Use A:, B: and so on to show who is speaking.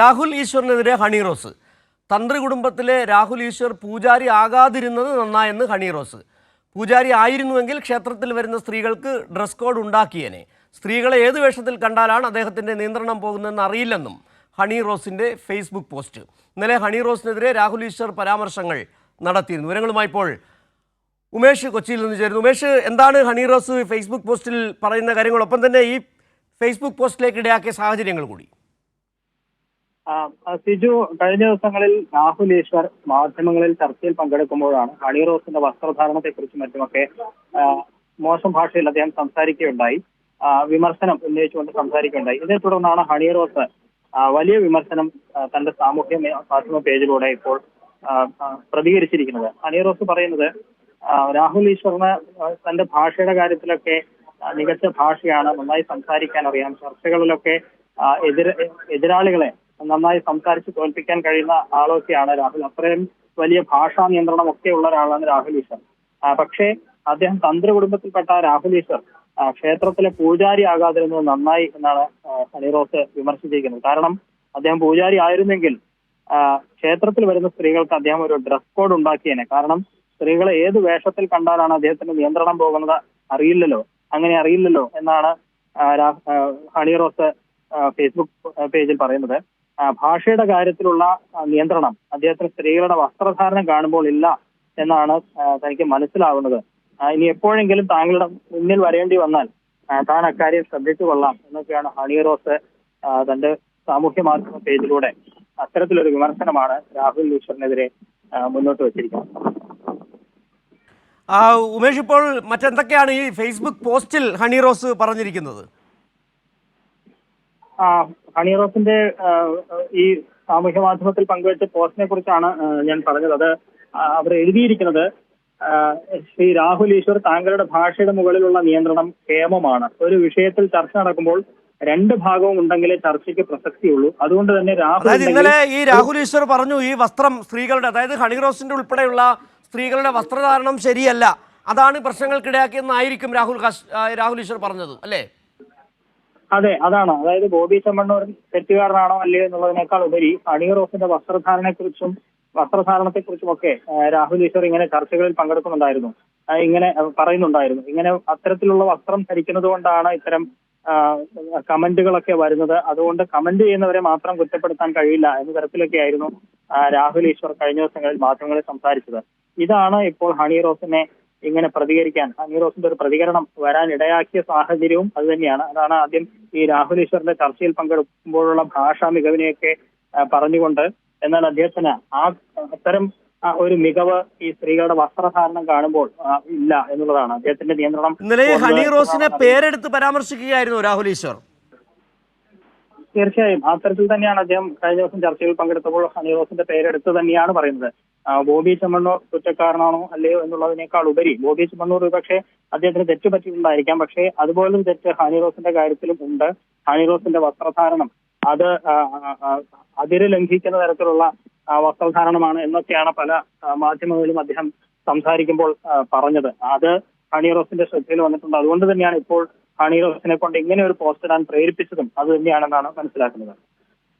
A: രാഹുൽ ഈശ്വറിനെതിരെ ഹണി റോസ്. തന്ത്രി കുടുംബത്തിലെ രാഹുൽ ഈശ്വർ പൂജാരി ആകാതിരുന്നത് നന്നായെന്ന് ഹണി റോസ്. പൂജാരി ആയിരുന്നുവെങ്കിൽ ക്ഷേത്രത്തിൽ വരുന്ന സ്ത്രീകൾക്ക് ഡ്രസ് കോഡ് ഉണ്ടാക്കിയേനെ. സ്ത്രീകളെ ഏത് വേഷത്തിൽ കണ്ടാലാണ് അദ്ദേഹത്തിൻ്റെ നിയന്ത്രണം പോകുന്നതെന്ന് അറിയില്ലെന്നും ഹണി റോസിൻ്റെ ഫേസ്ബുക്ക് പോസ്റ്റ്. ഇന്നലെ ഹണി റോസിനെതിരെ രാഹുൽ ഈശ്വർ പരാമർശങ്ങൾ നടത്തിയിരുന്നു. വിവരങ്ങളുമായി ഇപ്പോൾ ഉമേഷ് കൊച്ചിയിൽ നിന്ന് ചേരുന്നു. ഉമേഷ്, എന്താണ് ഹണി റോസ് ഫേസ്ബുക്ക് പോസ്റ്റിൽ പറയുന്ന കാര്യങ്ങളൊപ്പം തന്നെ ഈ ഫേസ്ബുക്ക് പോസ്റ്റിലേക്ക് ഇടയാക്കിയ സാഹചര്യങ്ങൾ കൂടി?
B: സിജു, കഴിഞ്ഞ ദിവസങ്ങളിൽ രാഹുൽ ഈശ്വർ മാധ്യമങ്ങളിൽ ചർച്ചയിൽ പങ്കെടുക്കുമ്പോഴാണ് ഹണി റോസിന്റെ വസ്ത്രധാരണത്തെക്കുറിച്ചും മറ്റുമൊക്കെ മോശം ഭാഷയിൽ അദ്ദേഹം സംസാരിക്കുകയുണ്ടായി. വിമർശനം ഉന്നയിച്ചുകൊണ്ട് സംസാരിക്കുകയുണ്ടായി. ഇതേ തുടർന്നാണ് ഹണി റോസ് വലിയ വിമർശനം തന്റെ സാമൂഹ്യ മാധ്യമ പേജിലൂടെ ഇപ്പോൾ പ്രതികരിച്ചിരിക്കുന്നത്. ഹണി റോസ് പറയുന്നത് രാഹുൽ ഈശ്വറിന് തന്റെ ഭാഷയുടെ കാര്യത്തിലൊക്കെ മികച്ച ഭാഷയാണ്, നന്നായി സംസാരിക്കാൻ അറിയാം, ചർച്ചകളിലൊക്കെ എതിരാളികളെ നന്നായി സംസാരിച്ച് തോൽപ്പിക്കാൻ കഴിയുന്ന ആളൊക്കെയാണ് രാഹുൽ. അത്രയും വലിയ ഭാഷാ നിയന്ത്രണം ഒക്കെ ഉള്ള ഒരാളാണ് രാഹുൽ ഈശ്വർ. പക്ഷേ അദ്ദേഹം തന്ത്രി കുടുംബത്തിൽപ്പെട്ട രാഹുൽ ഈശ്വർ ക്ഷേത്രത്തിലെ പൂജാരി ആകാതിരുന്നത് നന്നായി എന്നാണ് ഹണി റോസ് വിമർശിച്ചിരിക്കുന്നത്. കാരണം അദ്ദേഹം പൂജാരി ആയിരുന്നെങ്കിൽ ക്ഷേത്രത്തിൽ വരുന്ന സ്ത്രീകൾക്ക് അദ്ദേഹം ഒരു ഡ്രസ് കോഡ് ഉണ്ടാക്കിയേനെ. കാരണം സ്ത്രീകളെ ഏത് വേഷത്തിൽ കണ്ടാലാണ് അദ്ദേഹത്തിന് നിയന്ത്രണം പോകുന്നത് അങ്ങനെ അറിയില്ലല്ലോ എന്നാണ് ഹണി റോസ് ഫേസ്ബുക്ക് പേജിൽ പറയുന്നത്. ഭാഷയുടെ കാര്യത്തിലുള്ള നിയന്ത്രണം അദ്ദേഹത്തിന് സ്ത്രീകളുടെ വസ്ത്രധാരണം കാണുമ്പോൾ ഇല്ല എന്നാണ് തനിക്ക് മനസ്സിലാവുന്നത്. ഇനി എപ്പോഴെങ്കിലും താങ്കളുടെ മുന്നിൽ വരേണ്ടി വന്നാൽ താൻ അക്കാര്യം ശ്രദ്ധിച്ചു കൊള്ളാം എന്നൊക്കെയാണ് ഹണി റോസ് തന്റെ സാമൂഹ്യ മാധ്യമ പേജിലൂടെ അത്തരത്തിലൊരു വിമർശനമാണ് രാഹുൽ ഈശ്വറിനെതിരെ മുന്നോട്ട് വെച്ചിരിക്കുന്നത്.
A: ഉമേഷ്, ഇപ്പോൾ മറ്റെന്തൊക്കെയാണ് ഈ ഫേസ്ബുക്ക് പോസ്റ്റിൽ ഹണി റോസ് പറഞ്ഞിരിക്കുന്നത്?
B: ഹണി റോസിന്റെ ഈ സാമൂഹ്യ മാധ്യമത്തിൽ പങ്കുവച്ച പോസ്റ്റിനെ കുറിച്ചാണ് ഞാൻ പറഞ്ഞത്. അത് അവർ എഴുതിയിരിക്കുന്നത്, ശ്രീ രാഹുൽ ഈശ്വർ, താങ്കളുടെ ഭാഷയുടെ മുകളിലുള്ള നിയന്ത്രണം ക്ഷേമമാണ്. ഒരു വിഷയത്തിൽ ചർച്ച നടക്കുമ്പോൾ രണ്ട് ഭാഗവും ഉണ്ടെങ്കിലേ ചർച്ചയ്ക്ക് പ്രസക്തിയുള്ളൂ. അതുകൊണ്ട് തന്നെ
A: ഇന്നലെ ഈ രാഹുൽ ഈശ്വർ പറഞ്ഞു ഈ വസ്ത്രം സ്ത്രീകളുടെ, അതായത് ഹണി റോസിന്റെ ഉൾപ്പെടെയുള്ള സ്ത്രീകളുടെ വസ്ത്രധാരണം ശരിയല്ല, അതാണ് പ്രശ്നങ്ങൾക്കിടയാക്കിയെന്നായിരിക്കും രാഹുൽ ഈശ്വർ പറഞ്ഞത്, അല്ലേ?
B: അതെ, അതാണ്. അതായത് ബോബി ചെമ്മണ്ണൂർ തെറ്റുകാരനാണോ അല്ലയോ എന്നുള്ളതിനേക്കാൾ ഉപരി ഹണി റോസിന്റെ വസ്ത്രധാരണത്തെക്കുറിച്ചും ഒക്കെ രാഹുൽ ഈശ്വർ ഇങ്ങനെ ചർച്ചകളിൽ പങ്കെടുക്കുന്നുണ്ടായിരുന്നു, ഇങ്ങനെ പറയുന്നുണ്ടായിരുന്നു. ഇങ്ങനെ അത്തരത്തിലുള്ള വസ്ത്രം ധരിക്കുന്നത് കൊണ്ടാണ് ഇത്തരം കമന്റുകളൊക്കെ വരുന്നത്. അതുകൊണ്ട് കമന്റ് ചെയ്യുന്നവരെ മാത്രം കുറ്റപ്പെടുത്താൻ കഴിയില്ല എന്ന തരത്തിലൊക്കെയായിരുന്നു രാഹുൽ ഈശ്വർ കഴിഞ്ഞ ദിവസങ്ങളിൽ മാധ്യമങ്ങളിൽ സംസാരിച്ചത്. ഇതാണ് ഇപ്പോൾ ഹണി റോസിനെ ഇങ്ങനെ പ്രതികരിക്കാൻ, ഹണി റോസിന്റെ ഒരു പ്രതികരണം വരാൻ ഇടയാക്കിയ സാഹചര്യവും അത് തന്നെയാണ്. അതാണ് ആദ്യം ഈ രാഹുൽ ഈശ്വറിന്റെ ചർച്ചയിൽ പങ്കെടുക്കുമ്പോഴുള്ള ഭാഷാ മികവിനെയൊക്കെ പറഞ്ഞുകൊണ്ട്, എന്നാൽ അദ്ദേഹത്തിന് അത്തരം ഒരു മികവ് ഈ സ്ത്രീകളുടെ വസ്ത്രധാരണം കാണുമ്പോൾ ഇല്ല എന്നുള്ളതാണ് അദ്ദേഹത്തിന്റെ നിയന്ത്രണം.
A: ഇന്നലെ ഹണി റോസിനെ പേരെടുത്ത് പരാമർശിക്കുകയായിരുന്നു രാഹുൽ ഈശ്വർ.
B: തീർച്ചയായും അത്തരത്തിൽ തന്നെയാണ് അദ്ദേഹം കഴിഞ്ഞ ദിവസം ചർച്ചയിൽ പങ്കെടുത്തപ്പോൾ ഹണി റോസിന്റെ പേരെടുത്ത് തന്നെയാണ് പറയുന്നത്. ബോബി ചെമ്മണ്ണൂർ കുറ്റക്കാരനാണോ അല്ലയോ എന്നുള്ളതിനേക്കാൾ ഉപരി ബോബി ചെമ്മണ്ണൂർ പക്ഷേ അദ്ദേഹത്തിന് തെറ്റ് പറ്റിയിട്ടുണ്ടായിരിക്കാം, പക്ഷേ അതുപോലും തെറ്റ് ഹണി റോസിന്റെ കാര്യത്തിലും ഉണ്ട്. ഹണി റോസിന്റെ വസ്ത്രധാരണം അത് അതിര് ലംഘിക്കുന്ന തരത്തിലുള്ള വസ്ത്രധാരണമാണ് എന്നൊക്കെയാണ് പല മാധ്യമങ്ങളിലും അദ്ദേഹം സംസാരിക്കുമ്പോൾ പറഞ്ഞത്. അത് ഹണി റോസിന്റെ ശ്രദ്ധയിൽ വന്നിട്ടുണ്ട്. അതുകൊണ്ട് തന്നെയാണ് ഇപ്പോൾ ഹണി റോസിനെ കൊണ്ട് ഇങ്ങനെ ഒരു പോസ്റ്റ് ഇടാൻ പ്രേരിപ്പിച്ചതും അത് തന്നെയാണെന്നാണ് മനസ്സിലാക്കുന്നത്.